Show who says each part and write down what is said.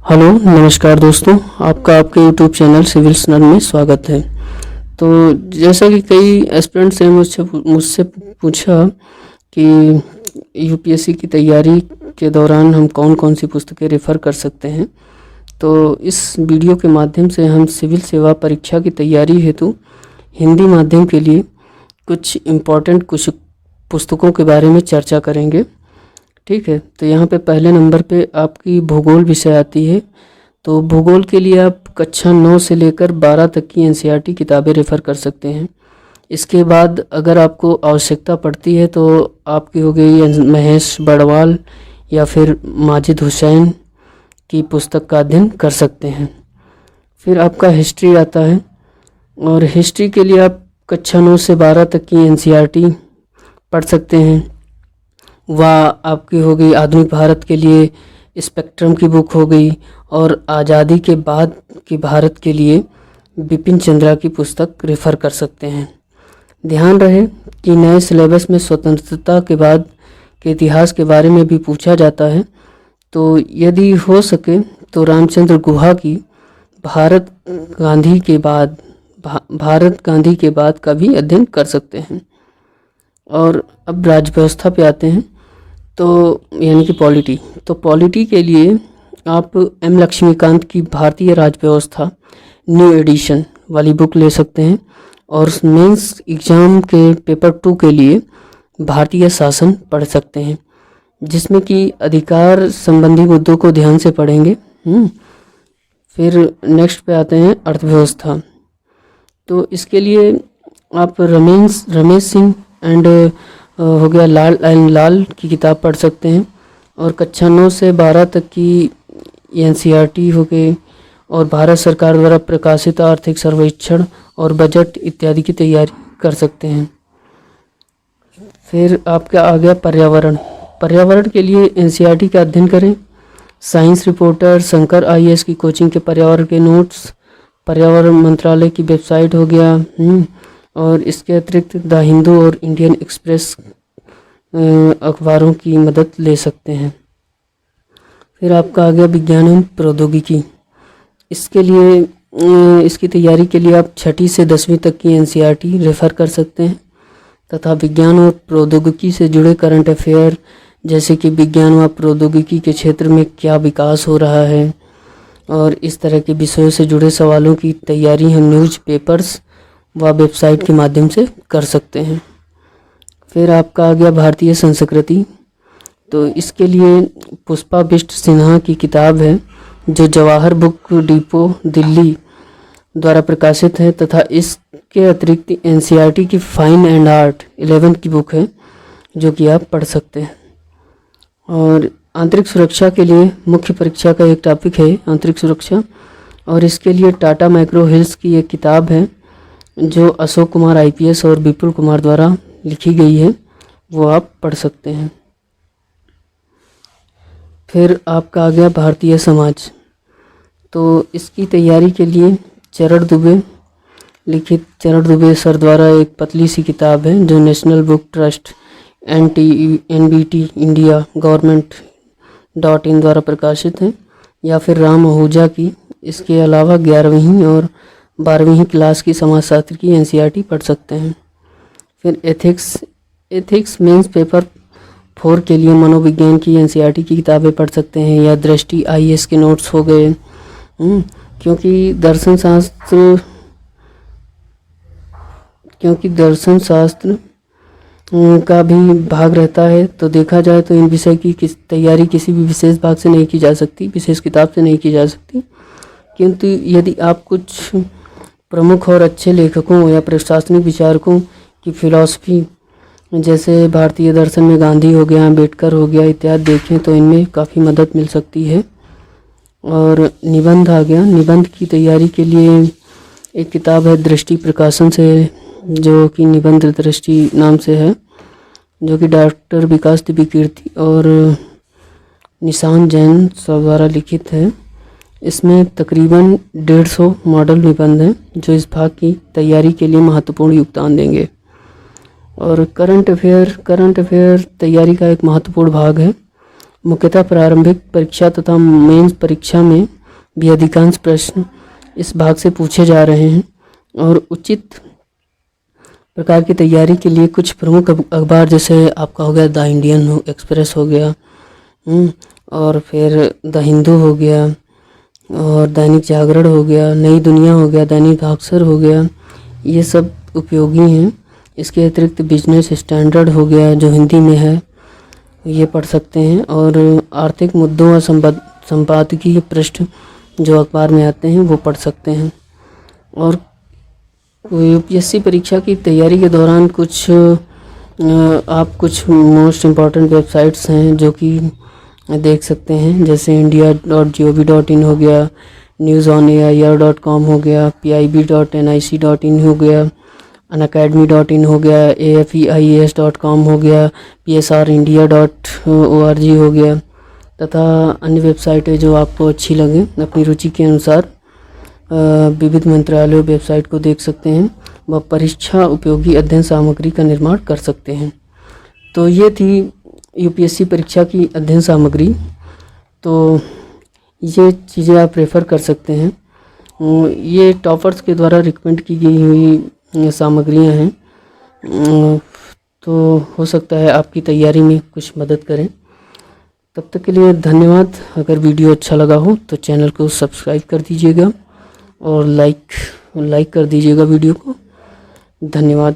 Speaker 1: Hello नमस्कार दोस्तों, आपका आपके यूट्यूब चैनल सिविल स्नर में स्वागत है। तो जैसा कि कई एस्पिरेंट्स ने मुझसे पूछा कि यूपीएससी की तैयारी के दौरान हम कौन कौन सी पुस्तकें रेफ़र कर सकते हैं। तो इस वीडियो के माध्यम से हम सिविल सेवा परीक्षा की तैयारी हेतु हिंदी माध्यम के लिए कुछ कुछ पुस्तकों के बारे में चर्चा करेंगे। ठीक है, तो यहाँ पे पहले नंबर पे आपकी भूगोल विषय आती है। तो भूगोल के लिए आप कक्षा 9 से लेकर 12 तक की एनसीईआरटी किताबें रेफ़र कर सकते हैं। इसके बाद अगर आपको आवश्यकता पड़ती है तो आपकी हो गई महेश बड़वाल या फिर माजिद हुसैन की पुस्तक का अध्ययन कर सकते हैं। फिर आपका हिस्ट्री आता है और हिस्ट्री के लिए आप कक्षा 9 से 12 तक की एनसीईआरटी पढ़ सकते हैं। वह आपकी हो गई आधुनिक भारत के लिए स्पेक्ट्रम की बुक हो गई और आज़ादी के बाद की भारत के लिए बिपिन चंद्रा की पुस्तक रेफ़र कर सकते हैं। ध्यान रहे कि नए सिलेबस में स्वतंत्रता के बाद के इतिहास के बारे में भी पूछा जाता है, तो यदि हो सके तो रामचंद्र गुहा की भारत गांधी के बाद का भी अध्ययन कर सकते हैं। और अब राज्य व्यवस्था पे आते हैं, तो यानी कि पॉलिटी। तो पॉलिटी के लिए आप एम लक्ष्मीकांत की भारतीय राज्य व्यवस्था न्यू एडिशन वाली बुक ले सकते हैं। और मेंस एग्ज़ाम के पेपर 2 के लिए भारतीय शासन पढ़ सकते हैं, जिसमें कि अधिकार संबंधी मुद्दों को ध्यान से पढ़ेंगे। फिर नेक्स्ट पे आते हैं अर्थव्यवस्था। तो इसके लिए आप रमेश सिंह एंड हो गया लाल की किताब पढ़ सकते हैं। और कक्षा 9 से 12 तक की एनसीईआरटी हो गई और भारत सरकार द्वारा प्रकाशित आर्थिक सर्वेक्षण और बजट इत्यादि की तैयारी कर सकते हैं। फिर आपका आ गया पर्यावरण के लिए एनसीईआरटी का अध्ययन करें। साइंस रिपोर्टर, शंकर आईएएस की कोचिंग के पर्यावरण के नोट्स, पर्यावरण मंत्रालय की वेबसाइट हो गया। और इसके अतिरिक्त द हिंदू और इंडियन एक्सप्रेस अखबारों की मदद ले सकते हैं। फिर आपका आ गया विज्ञान एवं प्रौद्योगिकी। इसके लिए इसकी तैयारी के लिए आप 6ठी से 10वीं तक की एनसीईआरटी रेफ़र कर सकते हैं तथा विज्ञान और प्रौद्योगिकी से जुड़े करंट अफेयर, जैसे कि विज्ञान व प्रौद्योगिकी के क्षेत्र में क्या विकास हो रहा है और इस तरह के विषयों से जुड़े सवालों की तैयारी हम न्यूज़पेपर्स व वेबसाइट के माध्यम से कर सकते हैं। फिर आपका आ गया भारतीय संस्कृति। तो इसके लिए पुष्पा बिष्ट सिन्हा की किताब है, जो जवाहर बुक डिपो दिल्ली द्वारा प्रकाशित है तथा इसके अतिरिक्त एनसीईआरटी की फाइन एंड आर्ट 11 की बुक है, जो कि आप पढ़ सकते हैं। और आंतरिक सुरक्षा के लिए मुख्य परीक्षा का एक टॉपिक है आंतरिक सुरक्षा, और इसके लिए टाटा मैक्रो हिल्स की एक किताब है जो अशोक कुमार आईपीएस और विपुल कुमार द्वारा लिखी गई है, वो आप पढ़ सकते हैं। फिर आपका आ गया भारतीय समाज। तो इसकी तैयारी के लिए चरण दुबे सर द्वारा एक पतली सी किताब है जो national book trust NBT India government.in द्वारा प्रकाशित है, या फिर राम आहूजा की। इसके अलावा 11वीं और 12वीं क्लास की समाजशास्त्र की एनसीईआरटी पढ़ सकते हैं। फिर एथिक्स मेंस पेपर 4 के लिए मनोविज्ञान की एनसीईआरटी की किताबें पढ़ सकते हैं, या दृष्टि आईएएस के नोट्स हो गए। क्योंकि दर्शन शास्त्र का भी भाग रहता है, तो देखा जाए तो इन विषय की तैयारी किसी भी विशेष भाग से नहीं की जा सकती, विशेष किताब से नहीं की जा सकती। किंतु यदि आप कुछ प्रमुख और अच्छे लेखकों या प्रशासनिक विचारकों की फिलॉसफी, जैसे भारतीय दर्शन में गांधी हो गया, अम्बेडकर हो गया इत्यादि देखें, तो इनमें काफ़ी मदद मिल सकती है। और निबंध आ गया। निबंध की तैयारी के लिए एक किताब है दृष्टि प्रकाशन से, जो कि निबंध दृष्टि नाम से है, जो कि डॉक्टर विकास दिव्यकीर्ति और निशान जैन सब द्वारा लिखित है। इसमें तकरीबन 150 मॉडल निबंध हैं जो इस भाग की तैयारी के लिए महत्वपूर्ण योगदान देंगे। और करंट अफेयर तैयारी का एक महत्वपूर्ण भाग है। मुख्यतः प्रारंभिक परीक्षा तथा मेंस परीक्षा में भी अधिकांश प्रश्न इस भाग से पूछे जा रहे हैं और उचित प्रकार की तैयारी के लिए कुछ प्रमुख अखबार जैसे आपका हो गया द इंडियन एक्सप्रेस हो गया, और फिर द हिंदू हो गया, और दैनिक जागरण हो गया, नई दुनिया हो गया, दैनिक भास्कर हो गया, ये सब उपयोगी हैं। इसके अतिरिक्त बिजनेस स्टैंडर्ड हो गया जो हिंदी में है, ये पढ़ सकते हैं। और आर्थिक मुद्दों और संपादकीय पृष्ठ जो अखबार में आते हैं वो पढ़ सकते हैं। और यूपीएससी परीक्षा की तैयारी के दौरान आप कुछ मोस्ट इम्पॉर्टेंट वेबसाइट्स हैं जो कि देख सकते हैं, जैसे india.gov.in हो गया, newsonair.com हो गया, pib.nic.in हो गया, unacademy.in हो गया, afeis.com हो गया, psrindia.org हो गया, तथा अन्य वेबसाइटें जो आपको अच्छी लगें अपनी रुचि के अनुसार विविध मंत्रालयों वेबसाइट को देख सकते हैं व परीक्षा उपयोगी अध्ययन सामग्री का निर्माण कर सकते हैं। तो ये थी यूपीएससी परीक्षा की अध्ययन सामग्री। तो ये चीज़ें आप रेफ़र कर सकते हैं। ये टॉपर्स के द्वारा रिकमेंड की गई हुई सामग्रियां हैं, तो हो सकता है आपकी तैयारी में कुछ मदद करें। तब तक के लिए धन्यवाद। अगर वीडियो अच्छा लगा हो तो चैनल को सब्सक्राइब कर दीजिएगा और लाइक कर दीजिएगा वीडियो को। धन्यवाद।